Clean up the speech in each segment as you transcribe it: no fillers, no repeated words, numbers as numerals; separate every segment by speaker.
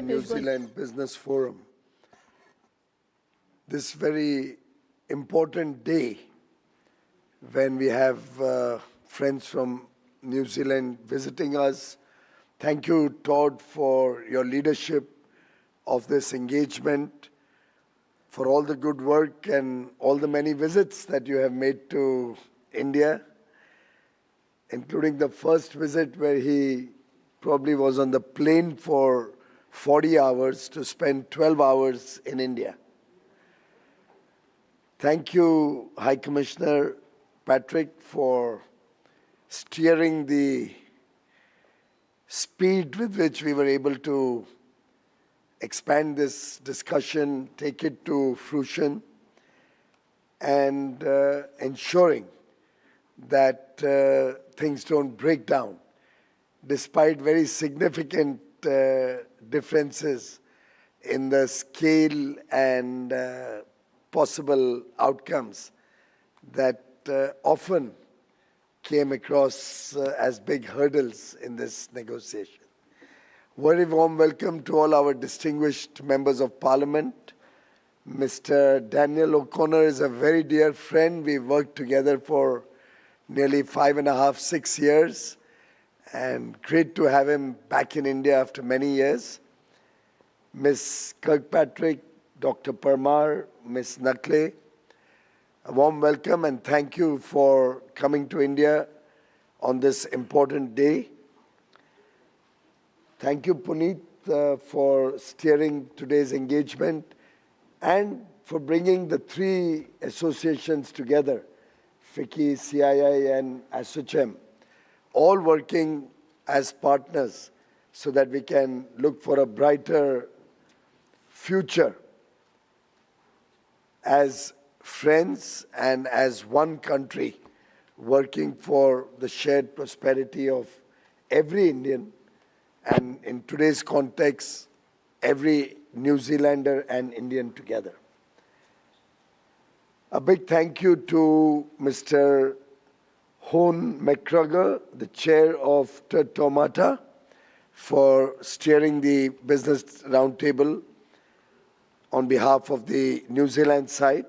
Speaker 1: New Zealand Business Forum. This very important day when we have friends from New Zealand visiting us. Thank you, Todd, for your leadership of this engagement, for all the good work and all the many visits that you have made to India, including the first visit where he probably was on the plane for 40 hours to spend 12 hours in India. Thank you, High Commissioner Patrick, for steering the speed with which we were able to expand this discussion, take it to fruition, and ensuring that things don't break down, despite very significant differences in the scale and possible outcomes that often came across as big hurdles in this negotiation. Very warm welcome to all our distinguished members of Parliament. Mr. Daniel O'Connor is a very dear friend. We worked together for nearly 5.5, 6 years. And great to have him back in India after many years. Ms. Kirkpatrick, Dr. Parmar, Ms. Nakle, a warm welcome and thank you for coming to India on this important day. Thank you, Puneet, for steering today's engagement and for bringing the three associations together, FICCI, CII and ASSOCHAM, all working as partners so that we can look for a brighter future as friends and as one country working for the shared prosperity of every Indian and in today's context, every New Zealander and Indian together. A big thank you to Mr. Hone McGregor, the chair of Tomata, for steering the business roundtable on behalf of the New Zealand side.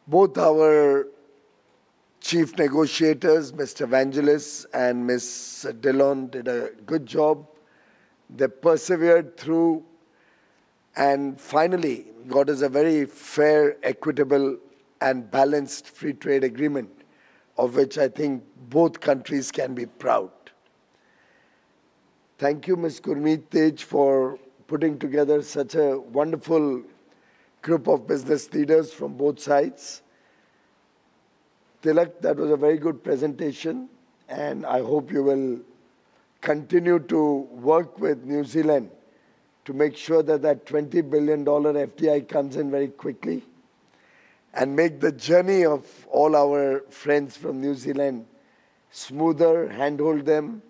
Speaker 1: Both our chief negotiators, Mr. Vangelis and Ms. Dillon, did a good job. They persevered through and finally got us a very fair, equitable and balanced free trade agreement, of which I think both countries can be proud. Thank you, Ms. Gurmeet Tej, for putting together such a wonderful group of business leaders from both sides. Tilak, that was a very good presentation, and I hope you will continue to work with New Zealand to make sure that that $20 billion FTA comes in very quickly and make the journey of all our friends from New Zealand smoother, handhold them,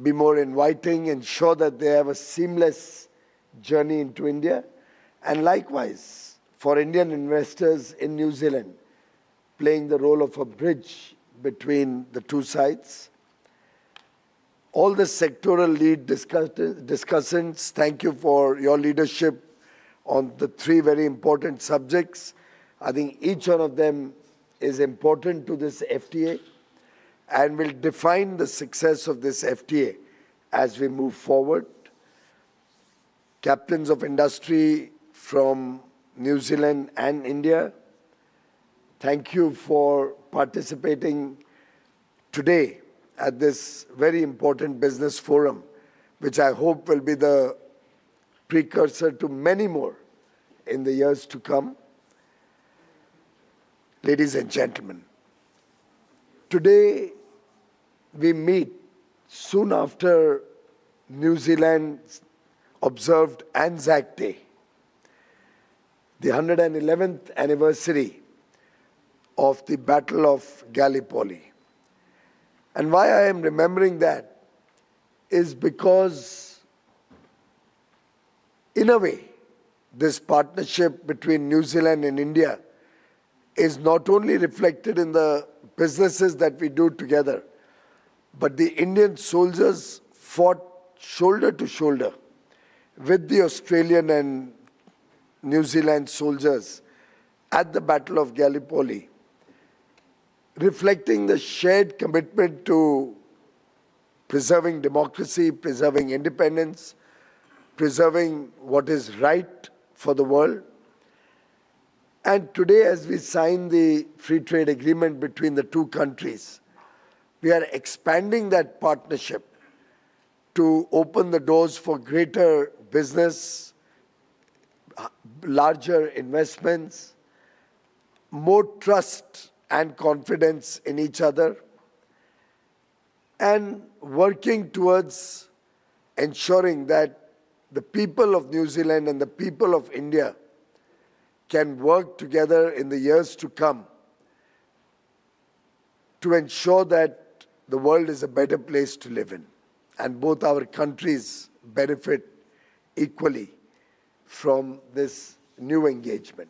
Speaker 1: be more inviting, ensure that they have a seamless journey into India. And likewise, for Indian investors in New Zealand, playing the role of a bridge between the two sides. All the sectoral lead discussants, thank you for your leadership on the three very important subjects. I think each one of them is important to this FTA and will define the success of this FTA as we move forward. Captains of industry from New Zealand and India, thank you for participating today at this very important business forum, which I hope will be the precursor to many more in the years to come. Ladies and gentlemen, today we meet soon after New Zealand observed Anzac Day, the 111th anniversary of the Battle of Gallipoli. And why I am remembering that is because, in a way, this partnership between New Zealand and India is not only reflected in the businesses that we do together, but the Indian soldiers fought shoulder to shoulder with the Australian and New Zealand soldiers at the Battle of Gallipoli, reflecting the shared commitment to preserving democracy, preserving independence, preserving what is right for the world. And today, as we sign the free trade agreement between the two countries, we are expanding that partnership to open the doors for greater business, larger investments, more trust and confidence in each other, and working towards ensuring that the people of New Zealand and the people of India can work together in the years to come to ensure that the world is a better place to live in, and both our countries benefit equally from this new engagement.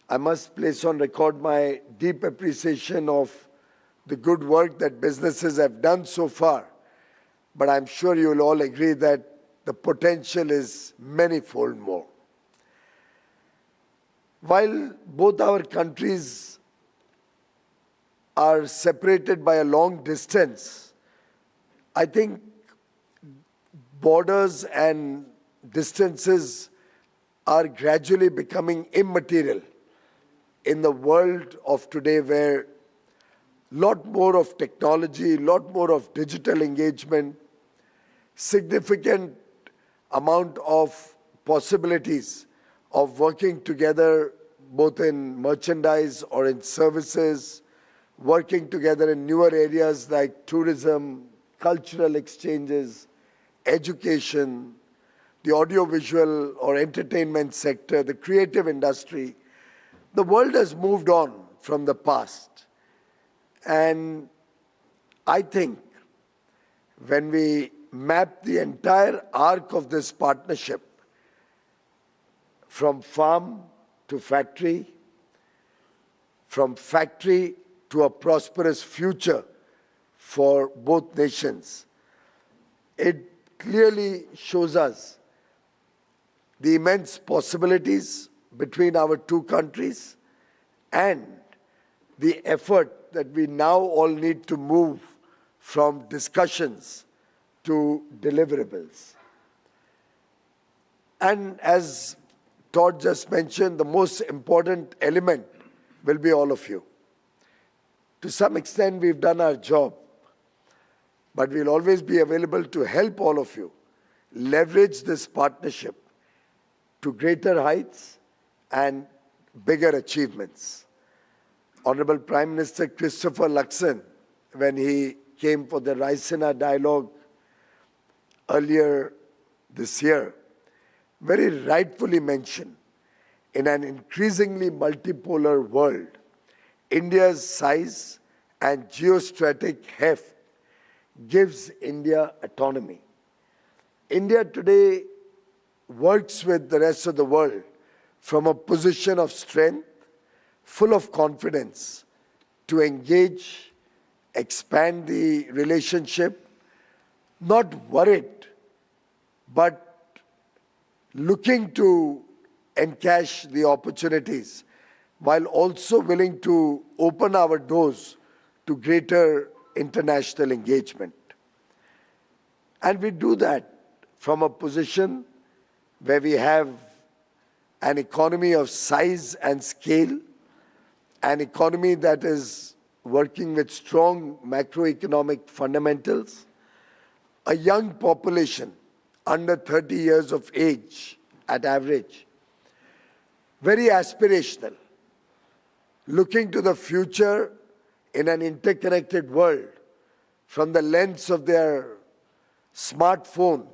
Speaker 1: I must place on record my deep appreciation of the good work that businesses have done so far, but I'm sure you will all agree that the potential is many-fold more. While both our countries are separated by a long distance, I think borders and distances are gradually becoming immaterial in the world of today, where a lot more of technology, a lot more of digital engagement, significant amount of possibilities of working together both in merchandise or in services, working together in newer areas like tourism, cultural exchanges, education, the audiovisual or entertainment sector, the creative industry. The world has moved on from the past. And I think when we map the entire arc of this partnership, from farm to factory, from factory to a prosperous future for both nations, it clearly shows us the immense possibilities between our two countries and the effort that we now all need to move from discussions to deliverables. And as Todd just mentioned, the most important element will be all of you. To some extent, we've done our job, but we'll always be available to help all of you leverage this partnership to greater heights and bigger achievements. Honorable Prime Minister Christopher Luxon, when he came for the Raisina dialogue earlier this year, very rightfully mentioned, in an increasingly multipolar world, India's size and geostrategic heft gives India autonomy. India today works with the rest of the world from a position of strength, full of confidence, to engage, expand the relationship, not worried, but looking to encash the opportunities, while also willing to open our doors to greater international engagement. And we do that from a position where we have an economy of size and scale, an economy that is working with strong macroeconomic fundamentals, a young population under 30 years of age at average, very aspirational, looking to the future in an interconnected world from the lens of their smartphone,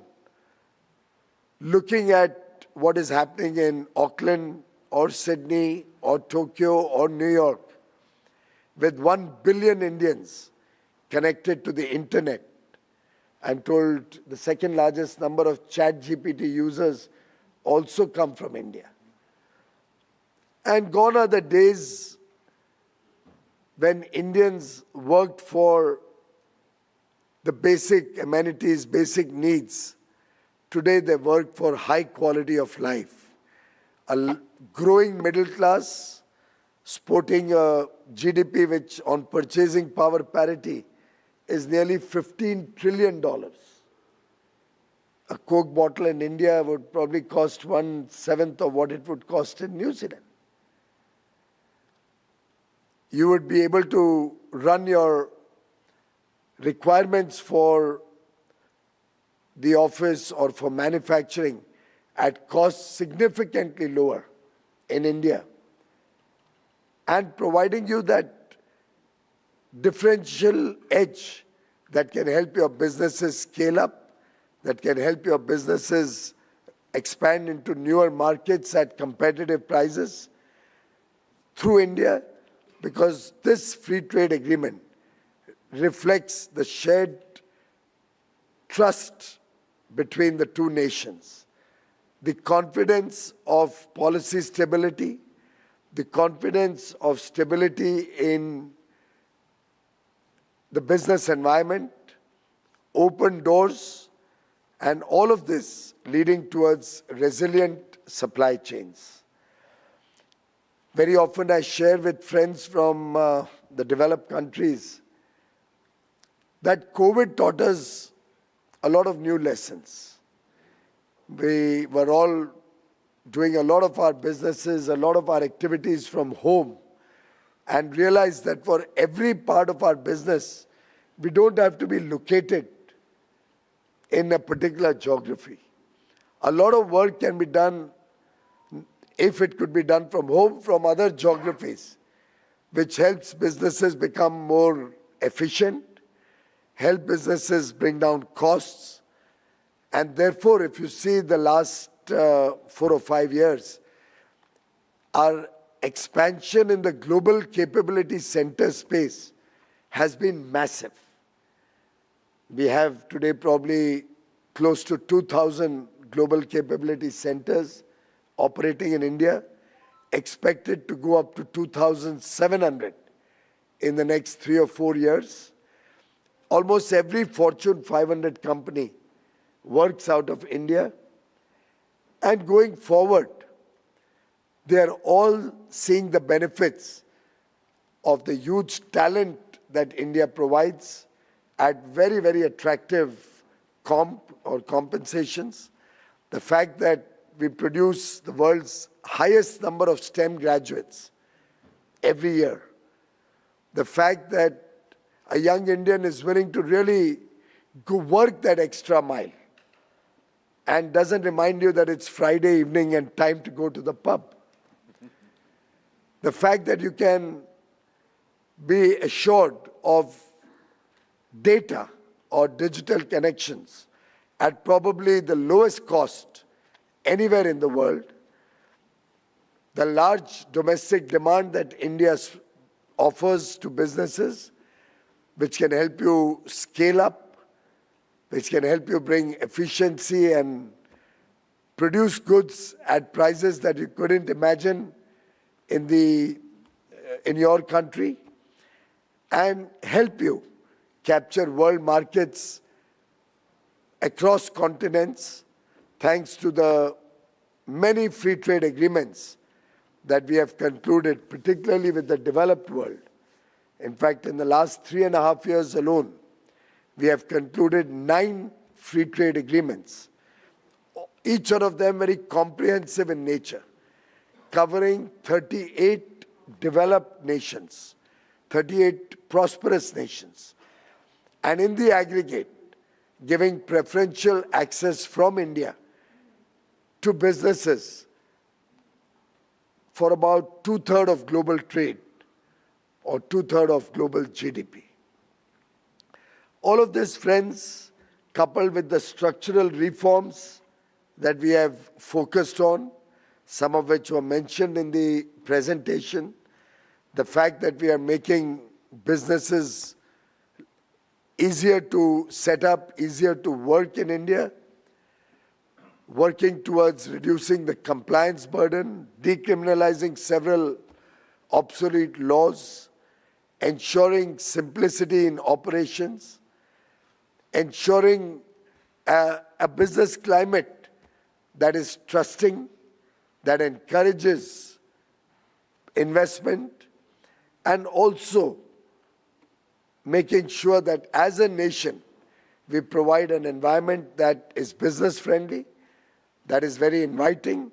Speaker 1: looking at what is happening in Auckland or Sydney or Tokyo or New York, with 1 billion Indians connected to the internet. I'm told the second largest number of ChatGPT users also come from India. And gone are the days when Indians worked for the basic amenities, basic needs. Today they work for high quality of life. A growing middle class, sporting a GDP which on purchasing power parity is nearly $15 trillion. A Coke bottle in India would probably cost 1/7 of what it would cost in New Zealand. You would be able to run your requirements for the office or for manufacturing at costs significantly lower in India, and providing you that differential edge that can help your businesses scale up, that can help your businesses expand into newer markets at competitive prices through India, because this free trade agreement reflects the shared trust between the two nations, the confidence of policy stability, the confidence of stability in the business environment, open doors, and all of this leading towards resilient supply chains. Very often I share with friends from the developed countries that COVID taught us a lot of new lessons. We were all doing a lot of our businesses, a lot of our activities from home, and realized that for every part of our business, we don't have to be located in a particular geography. A lot of work can be done, if it could be done from home, from other geographies, which helps businesses become more efficient, help businesses bring down costs, and therefore, if you see the last 4 or 5 years, our expansion in the global capability center space has been massive. We have today probably close to 2,000 global capability centers operating in India, expected to go up to 2,700 in the next 3 or 4 years. Almost every Fortune 500 company works out of India. And going forward, they are all seeing the benefits of the huge talent that India provides at very, very attractive compensations. The fact that we produce the world's highest number of STEM graduates every year. The fact that a young Indian is willing to really go work that extra mile and doesn't remind you that it's Friday evening and time to go to the pub. The fact that you can be assured of data or digital connections at probably the lowest cost anywhere in the world, the large domestic demand that India offers to businesses, which can help you scale up, which can help you bring efficiency and produce goods at prices that you couldn't imagine in your country, and help you capture world markets across continents, thanks to the many free trade agreements that we have concluded, particularly with the developed world. In fact, in the last 3.5 years alone, we have concluded 9 free trade agreements, each one of them very comprehensive in nature, covering 38 developed nations, 38 prosperous nations, and in the aggregate, giving preferential access from India to businesses for about 2/3 of global trade or 2/3 of global GDP. All of this, friends, coupled with the structural reforms that we have focused on, some of which were mentioned in the presentation, the fact that we are making businesses easier to set up, easier to work in India, working towards reducing the compliance burden, decriminalizing several obsolete laws, ensuring simplicity in operations, ensuring a business climate that is trusting, that encourages investment, and also making sure that as a nation, we provide an environment that is business friendly, that is very inviting,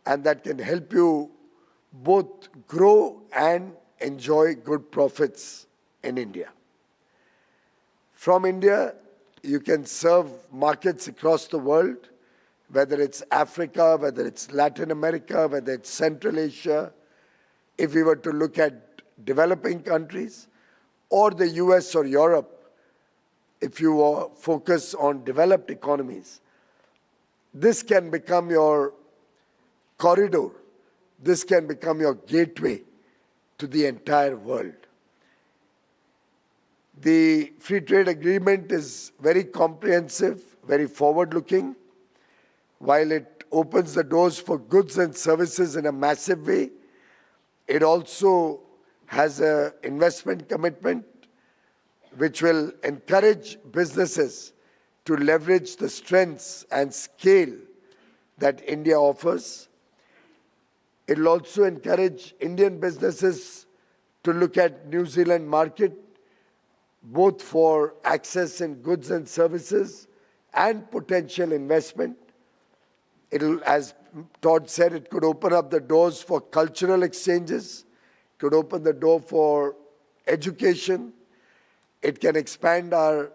Speaker 1: and that can help you both grow and enjoy good profits in India. From India, you can serve markets across the world, whether it's Africa, whether it's Latin America, whether it's Central Asia. If we were to look at developing countries, or the US or Europe, if you focus on developed economies, this can become your corridor. This can become your gateway to the entire world. The free trade agreement is very comprehensive, very forward-looking. While it opens the doors for goods and services in a massive way, it also has an investment commitment which will encourage businesses to leverage the strengths and scale that India offers. It will also encourage Indian businesses to look at New Zealand market, both for access in goods and services and potential investment. It'll, as Todd said, it could open up the doors for cultural exchanges, could open the door for education. It can expand our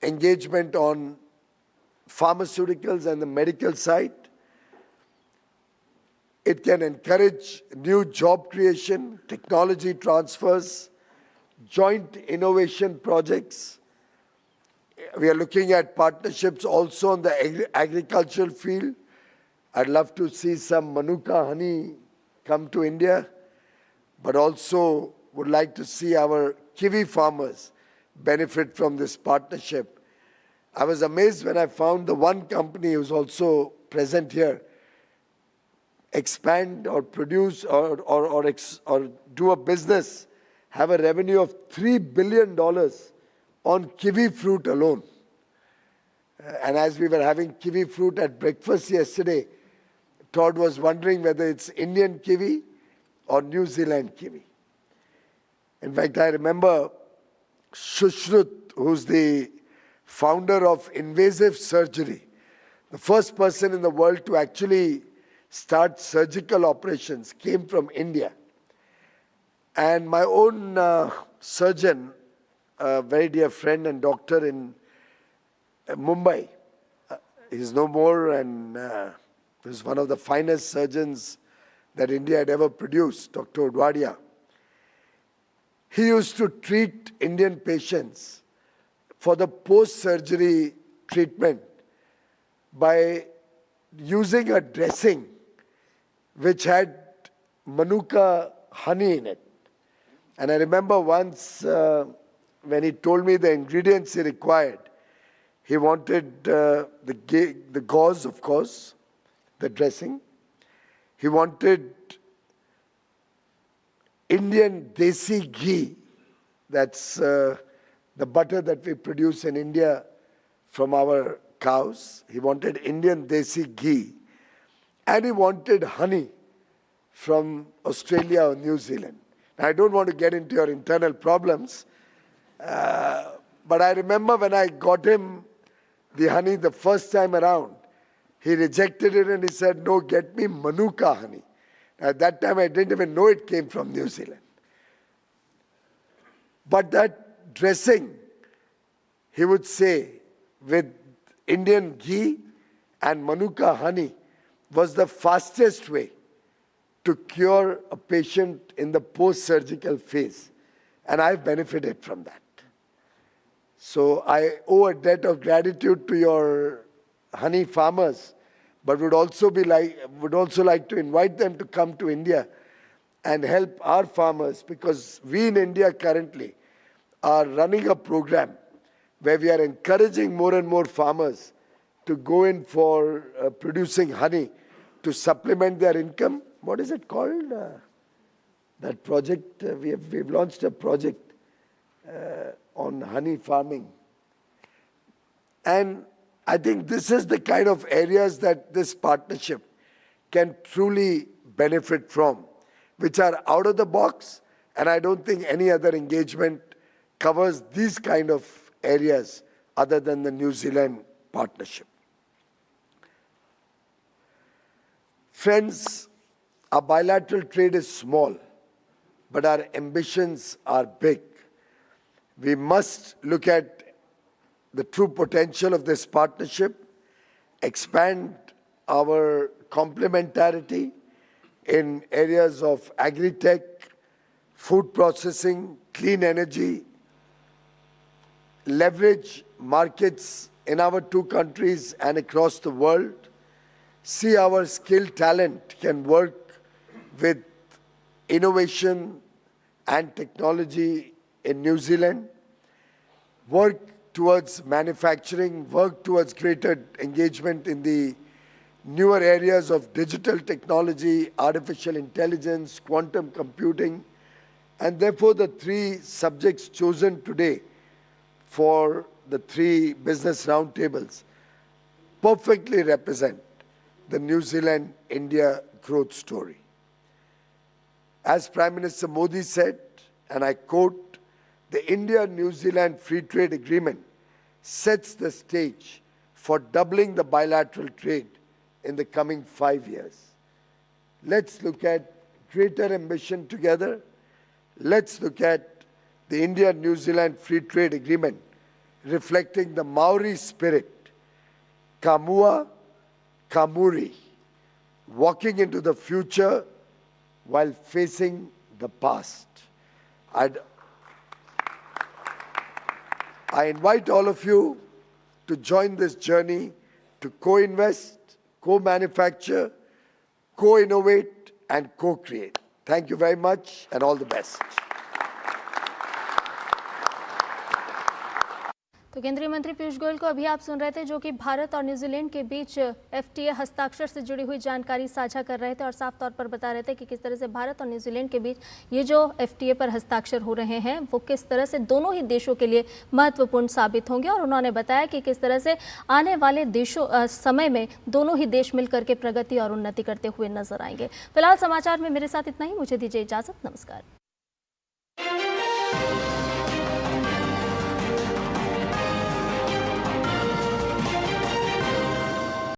Speaker 1: engagement on pharmaceuticals and the medical side. It can encourage new job creation, technology transfers, joint innovation projects. We are looking at partnerships also on the agricultural field. I'd love to see some Manuka honey come to India, but also would like to see our kiwi farmers benefit from this partnership. I was amazed when I found the one company who's also present here expand or produce or do a business, have a revenue of $3 billion on kiwi fruit alone. And as we were having kiwi fruit at breakfast yesterday, Todd was wondering whether it's Indian kiwi or New Zealand kiwi. In fact, I remember Shushruth, who's the founder of invasive surgery, the first person in the world to actually start surgical operations, came from India. And my own surgeon, a very dear friend and doctor in Mumbai, he's no more, and he's one of the finest surgeons that India had ever produced, Dr. Udwadia. He used to treat Indian patients for the post-surgery treatment by using a dressing which had Manuka honey in it. And I remember once when he told me the ingredients he required, he wanted the gauze, of course, the dressing. He wanted Indian desi ghee, that's the butter that we produce in India from our cows. He wanted Indian desi ghee. And he wanted honey from Australia or New Zealand. Now, I don't want to get into your internal problems, but I remember when I got him the honey the first time around, he rejected it and he said, no, get me Manuka honey. At that time, I didn't even know it came from New Zealand. But that dressing, he would say, with Indian ghee and Manuka honey, was the fastest way to cure a patient in the post-surgical phase. And I've benefited from that. So I owe a debt of gratitude to your honey farmers, but would also like to invite them to come to India and help our farmers, because we in India currently are running a program where we are encouraging more and more farmers to go in for producing honey to supplement their income. What is it called? That project, we've launched a project on honey farming. And I think this is the kind of areas that this partnership can truly benefit from, which are out of the box, and I don't think any other engagement covers these kind of areas other than the New Zealand partnership. Friends, our bilateral trade is small, but our ambitions are big. We must look at the true potential of this partnership, expand our complementarity in areas of agri-tech, food processing, clean energy, leverage markets in our two countries and across the world, see our skilled talent can work with innovation and technology in New Zealand, work towards manufacturing, work towards greater engagement in the newer areas of digital technology, artificial intelligence, quantum computing, and therefore the three subjects chosen today for the three business roundtables perfectly represent the New Zealand-India growth story. As Prime Minister Modi said, and I quote, "The India-New Zealand Free Trade Agreement sets the stage for doubling the bilateral trade in the coming 5 years." Let's look at greater ambition together. Let's look at the India-New Zealand Free Trade Agreement reflecting the Maori spirit, Kamua Kamuri, walking into the future while facing the past. I invite all of you to join this journey to co-invest, co-manufacture, co-innovate, and co-create. Thank you very much and all the best.
Speaker 2: तो केंद्रीय मंत्री पीयूष गोयल को अभी आप सुन रहे थे, जो कि भारत और न्यूजीलैंड के बीच एफटीए हस्ताक्षर से जुड़ी हुई जानकारी साझा कर रहे थे और साफ तौर पर बता रहे थे कि किस तरह से भारत और न्यूजीलैंड के बीच ये जो एफटीए पर हस्ताक्षर हो रहे हैं वो किस तरह से दोनों ही देशों के लिए महत्वपूर्ण साबित होंगे। और उन्होंने बताया कि किस तरह से आने वाले समय में दोनों ही देश मिलकर के प्रगति और उन्नति करते हुए नजर आएंगे। फिलहाल समाचार में मेरे साथ इतना ही, मुझे दीजिए इजाजत, नमस्कार।